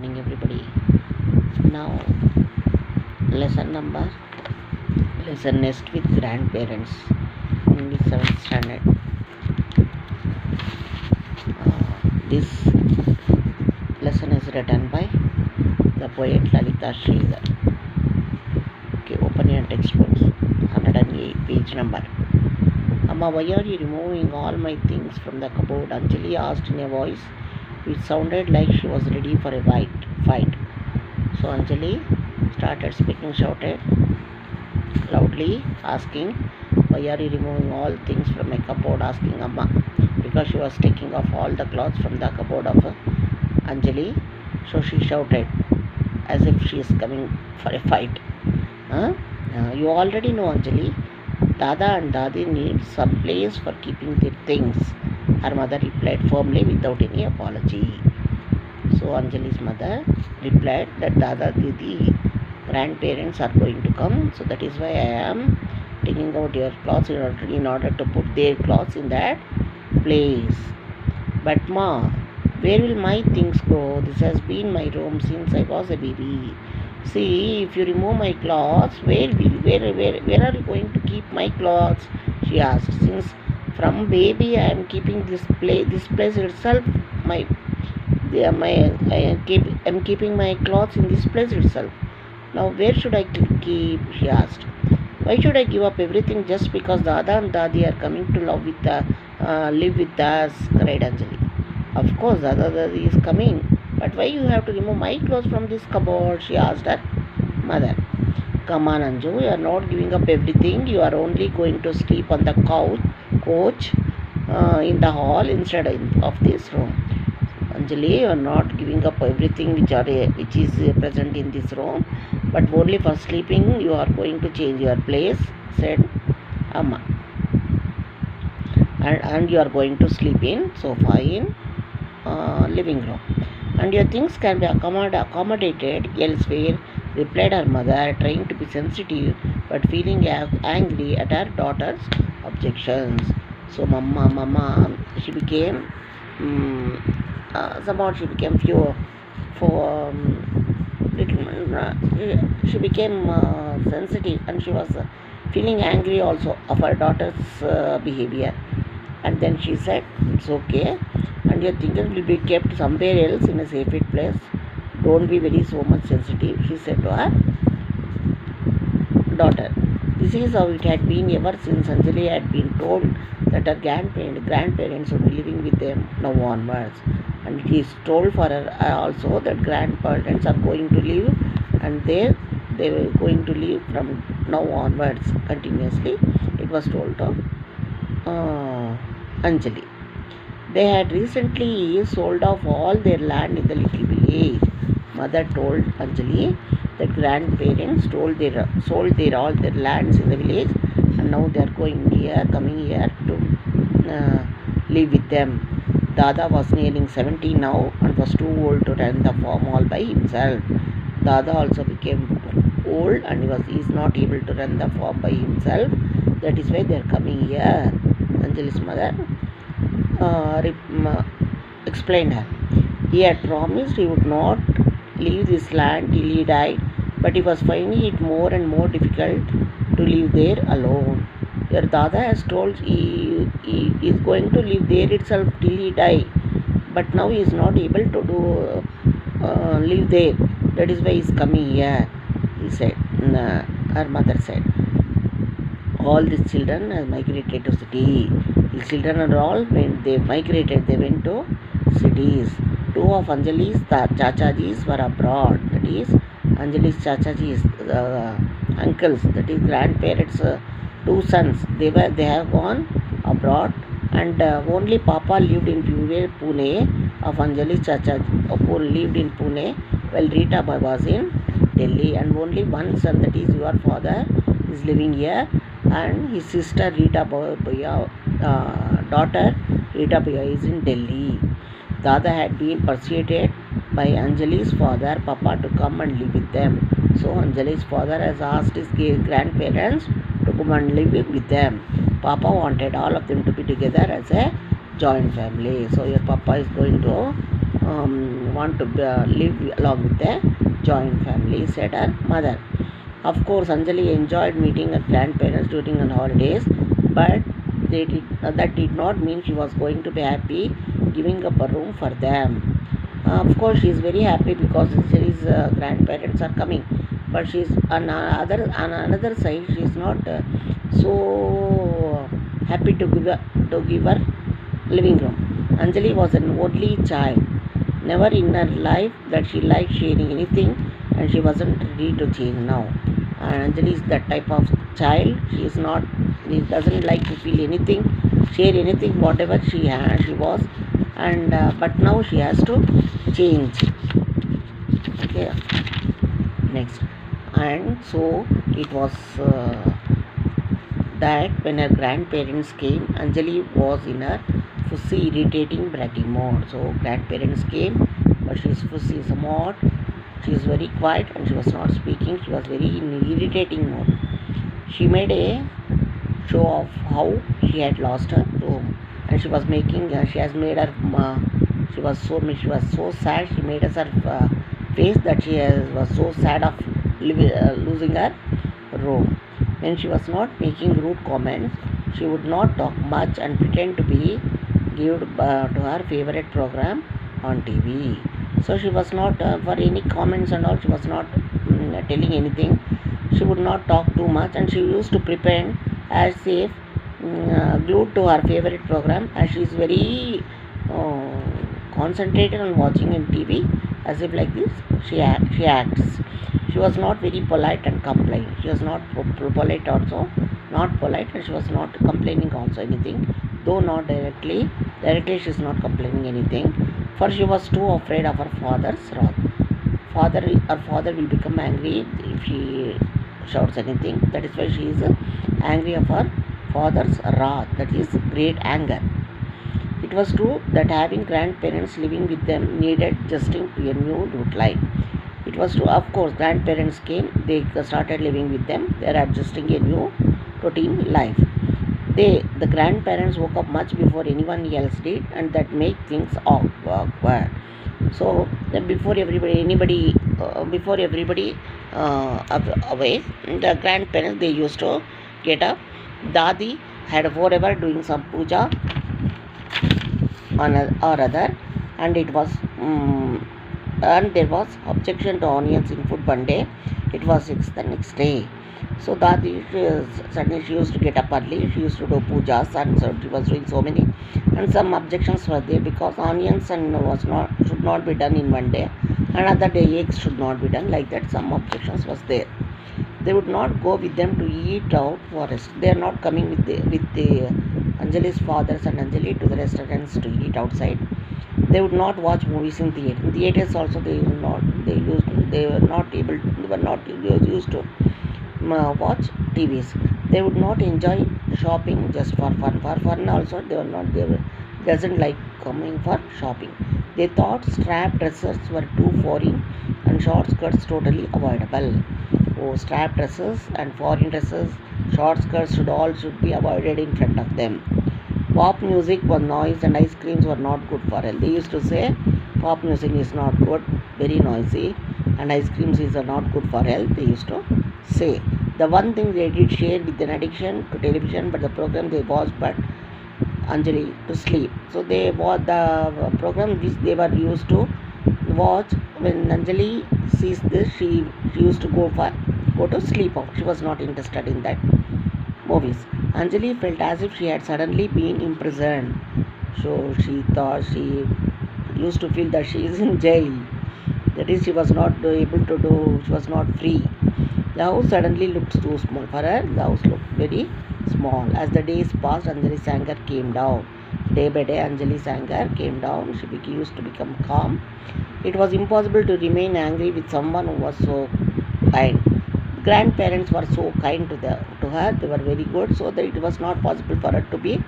Morning everybody. Now lesson lesson next with grandparents in the 7th standard. This lesson is written by the poet Lalita Sridhar. Okay, open your textbooks. 108 page number. Amma, why are you removing all my things from the cupboard? Anjali asked in a voice which sounded like she was ready for a fight. So Anjali started speaking, shouted loudly, asking, why are you removing all things from my cupboard? Asking Amma, because she was taking off all the clothes from the cupboard of Anjali. So she shouted as if she is coming for a fight. You already know, Anjali, Dada and Dadi need some place for keeping their things, her mother replied firmly without any apology. So Anjali's mother replied that Dada Didi grandparents are going to come, so that is why I am taking out your clothes in order to put their clothes in that place. But Ma, where will my things go? This has been my room since I was a baby. See, if you remove my clothes, where are you going to keep my clothes? She asked. Since from baby I am keeping this place itself. I am keeping my clothes in this place itself. Now where should I keep? She asked. Why should I give up everything just because Dada and Dadi are coming to live with us? Cried Anjali. Of course, Dada Dadi is coming, but why you have to remove my clothes from this cupboard? She asked her mother. Come on, Anju, you are not giving up everything. You are only going to sleep on the couch in the hall instead of this room. Anjali, you are not giving up everything which is present in this room, but only for sleeping you are going to change your place, said Amma. And you are going to sleep in sofa in living room. And your things can be accommodated elsewhere, replied her mother, trying to be sensitive but feeling angry at her daughter's objections. So Mama, she became somehow she became she became sensitive, and she was feeling angry also of her daughter's behavior. And then she said, it's okay, and your things will be kept somewhere else in a safe place. Don't be very so much sensitive, she said to her daughter. This is how it had been ever since Anjali had been told that her grandparents would be living with them now onwards. And it is told for her also that grandparents are going to live, and they were going to live from now onwards continuously. It was told to Anjali. They had recently sold off all their land in the little village. Mother told Anjali that grandparents sold all their lands in the village, and now they are coming here to live with them. Dada was nearing 70 now and was too old to run the farm all by himself. Dada also became old and he is not able to run the farm by himself. That is why they are coming here. Anjali's mother explained her. He had promised he would not leave this land till he died, but he was finding it more and more difficult to live there alone. Your Dada has told he is going to live there itself till he die, but now he is not able to live there. That is why he is coming here, he said. Her mother said. All these children have migrated to city. These children are all, when they migrated, they went to cities. Two of Anjali's chachajis were abroad. That is, Anjali's chachajis, uncles, that is grandparents, two sons. They have gone abroad, and only Papa lived in Pune. Of Anjali's chachaji lived in Pune, while Rita Bhai was in Delhi, and only one son, that is your father, is living here, and his sister Rita Bhaiya, daughter Rita Bhaiya is in Delhi. Dada had been persuaded by Anjali's father, Papa, to come and live with them. So Anjali's father has asked his grandparents to come and live with them. Papa wanted all of them to be together as a joint family. So your Papa is going to want to live along with a joint family, said her mother. Of course, Anjali enjoyed meeting her grandparents during her holidays, but that did not mean she was going to be happy giving up a room for them. Of course, she is very happy because Anjali's grandparents are coming, but she's on another side. She is not so happy to give her living room. Anjali was an only child. Never in her life that she liked sharing anything, and she wasn't ready to change now. And Anjali is that type of child. She is not. She doesn't like to feel anything, share anything, whatever she was, and but now she has to change. Okay, next, and so it was. That when her grandparents came, Anjali was in her fussy, irritating, bratty mode. So grandparents came, but she's fussy, somewhat. She is very quiet and she was not speaking. She was very in irritating mode. She made a show of how she had lost her home, and she was making. She has made her. She was so sad. She made us her face that was so sad of losing her room. When she was not making rude comments, she would not talk much and pretend to be glued to her favorite program on TV. So she was not for any comments and all. She was not telling anything. She would not talk too much, and she used to pretend as if glued to her favorite program, as she is very concentrated on watching in TV, as if like this she acts. She was not very polite and complaining. She was not polite also, not polite, and she was not complaining also anything, though not directly. Directly she is not complaining anything, for she was too afraid of her father's wrath. Her father will become angry if she shouts anything. That is why she is angry of her father's wrath, that is great anger. It was true that having grandparents living with them needed adjusting to a new routine. It was true, of course, grandparents came, they started living with them, they are adjusting a new routine life. The grandparents woke up much before anyone else did, and that made things awkward. So before everybody awake, the grandparents, they used to get up. Dadi had forever doing some puja or other, and it was and there was objection to onions in food one day. It was 6 the next day. So that suddenly she used to get up early. She used to do pujas, and so she was doing so many. And some objections were there because onions and should not be done in one day. Another day eggs should not be done, like that. Some objections was there. They would not go with them to eat out for rest. They are not coming with the Anjali's fathers and Anjali to the restaurants to eat outside. They would not watch movies in theater. In theaters also they were not used to watch TVs. They would not enjoy shopping just for fun. For fun also they doesn't like coming for shopping. They thought strap dresses were too foreign and short skirts totally avoidable. Oh, strap dresses and foreign dresses, short skirts should be avoided in front of them. Pop music was noise and ice creams were not good for health. They used to say pop music is not good, very noisy, and ice creams is not good for health. They used to say. The one thing they did share with an addiction to television, but the program they watched but Anjali to sleep. So they watched the program which they were used to watch. When Anjali sees this, she used to go to sleep off. She was not interested in that movies. Anjali felt as if she had suddenly been imprisoned. So she thought, she used to feel that she is in jail. That is, she was not able to do, she was not free. The house suddenly looked too small for her. The house looked very small. As the days passed, Anjali's anger came down. Day by day, Anjali's anger came down. She used to become calm. It was impossible to remain angry with someone who was so kind. Grandparents were so kind to her. They were very good, so that it was not possible for her to be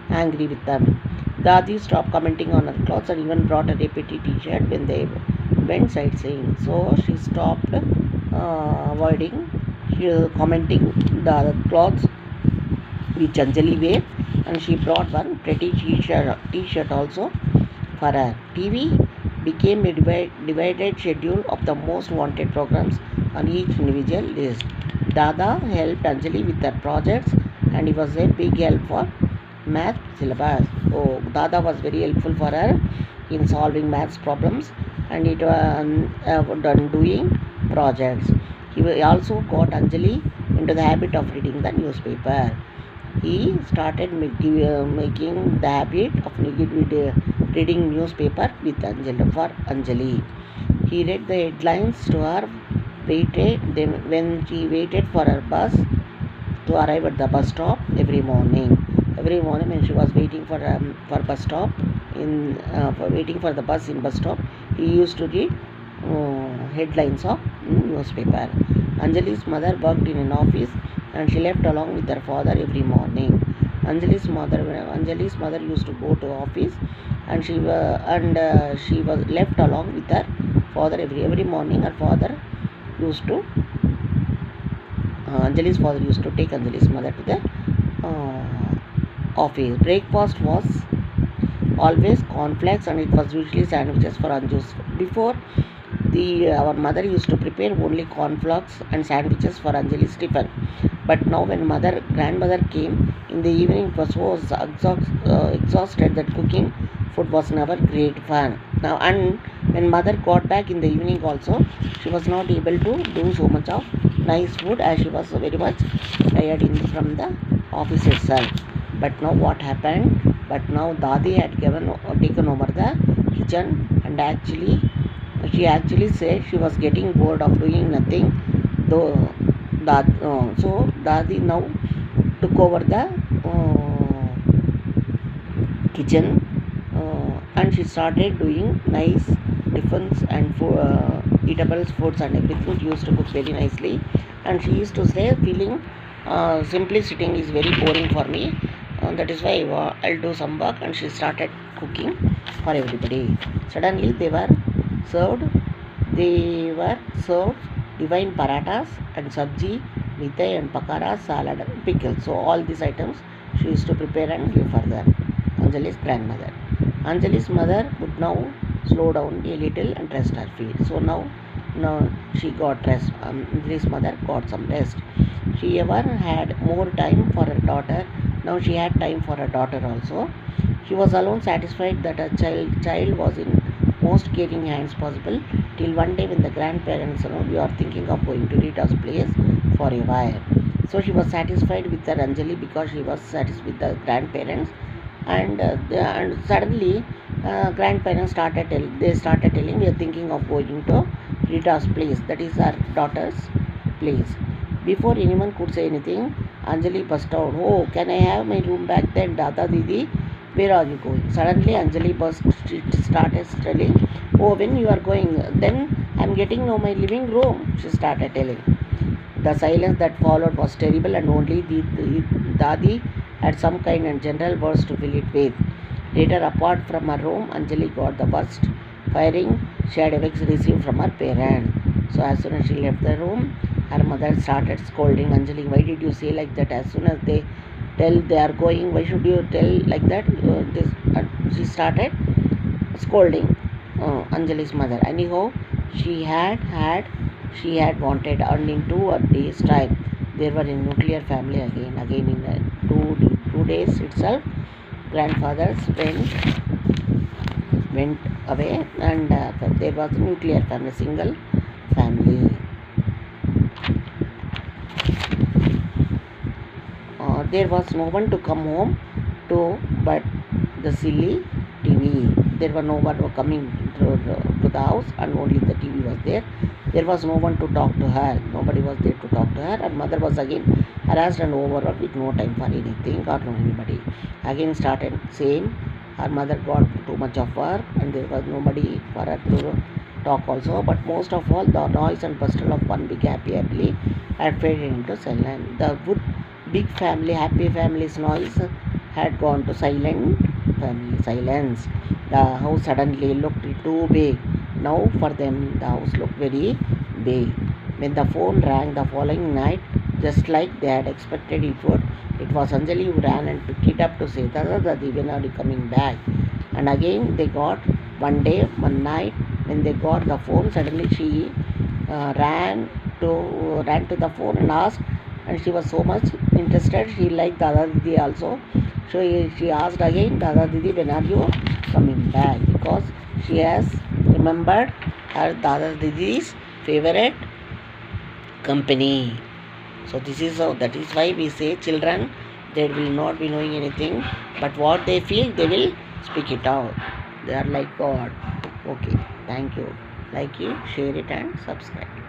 angry with them. Dadi stopped commenting on her clothes and even brought her a pretty t-shirt when they went sightseeing. So she stopped avoiding commenting the clothes which Anjali wear, and she brought one pretty t-shirt also for her. TV became a divided schedule of the most wanted programs on each individual list. Dada helped Anjali with her projects and he was a big help for math syllabus. Oh, Dada was very helpful for her in solving maths problems and it done doing projects. He also got Anjali into the habit of reading the newspaper. He started making the habit of reading newspaper with Anjali for Anjali. He read the headlines to her when she waited for her bus to arrive at the bus stop every morning. Every morning when she was waiting for bus stop for waiting for the bus in bus stop, he used to read headlines of newspaper. Anjali's mother worked in an office and she left along with her father every morning. Anjali's mother used to go to office and she was left along with her father every morning. Her father used to Anjali's father used to take Anjali's mother to the office. Breakfast was always cornflakes and it was usually sandwiches for Anju's. Before our mother used to prepare only cornflakes and sandwiches for Anjali's tiffin. But now when grandmother came in the evening, it was so exhausted that cooking food was never great fun. Now and when mother got back in the evening also, she was not able to do so much of nice food as she was very much tired from the office itself. But now what happened? But now Dadi had taken over the kitchen and she actually said she was getting bored of doing nothing. So Dadi now took over the kitchen and she started doing nice tiffins and eatables, foods and everything. She used to cook very nicely and she used to say feeling simply sitting is very boring for me. That is why I'll do some work, and she started cooking for everybody. Suddenly they were served divine paratas and sabji, mithai and pakara, salad and pickle. So all these items she used to prepare and give for Anjali's grandmother. Anjali's mother would now slow down a little and rest her feet. So now she got rest. Anjali's mother got some rest. She ever had more time for her daughter. Now she had time for her daughter also. She was alone satisfied that her child was in most caring hands possible till one day when the grandparents we are thinking of going to Rita's place for a while. So she was satisfied with her Anjali because she was satisfied with the grandparents and suddenly grandparents started telling we are thinking of going to Rita's place, that is our daughter's place. Before anyone could say anything, Anjali burst out, "Oh, can I have my room back then, Dada Didi? Where are you going?" Suddenly Anjali started telling, "Oh, when you are going, then I am getting now my living room," she started telling. The silence that followed was terrible and only the Dadi had some kind and general words to fill it with. Later, apart from her room, Anjali got the first firing she had ever received from her parents. So as soon as she left the room, her mother started scolding Anjali, "Why did you say like that? As soon as they tell they are going, why should you tell like that?" She started scolding Anjali's mother. Anyhow, she had wanted, and in 2 days' time, there were a nuclear family again. Again in 2 days itself, grandfathers went away, and there was a nuclear family, single family. There was no one to come home to but the silly TV. There were no one coming to the house, and only the TV was there. There was no one to talk to her. Nobody was there to talk to her. Her mother was again harassed and overworked with no time for anything or no anybody. Again started same. Her mother got too much of work and there was nobody for her to talk also. But most of all, the noise and bustle of one big happily had faded into silence. The good big family, happy family's noise had gone to silence. The house suddenly looked too big. Now for them, the house looked very big. When the phone rang the following night, just like they had expected it would, it was Anjali who ran and picked it up to say, "Dada, Dadi, when are you coming back?" And again they got One day, one night, when they got the phone, suddenly she ran to the phone and asked, and she was so much interested. She liked Dada Didi also. So she asked again, Dada Didi, when are you coming back? Because she has remembered her Dada Didi's favorite company. So that is why we say children, they will not be knowing anything, but what they feel they will speak it out. They are like God. Okay, thank you. Like it, share it and subscribe.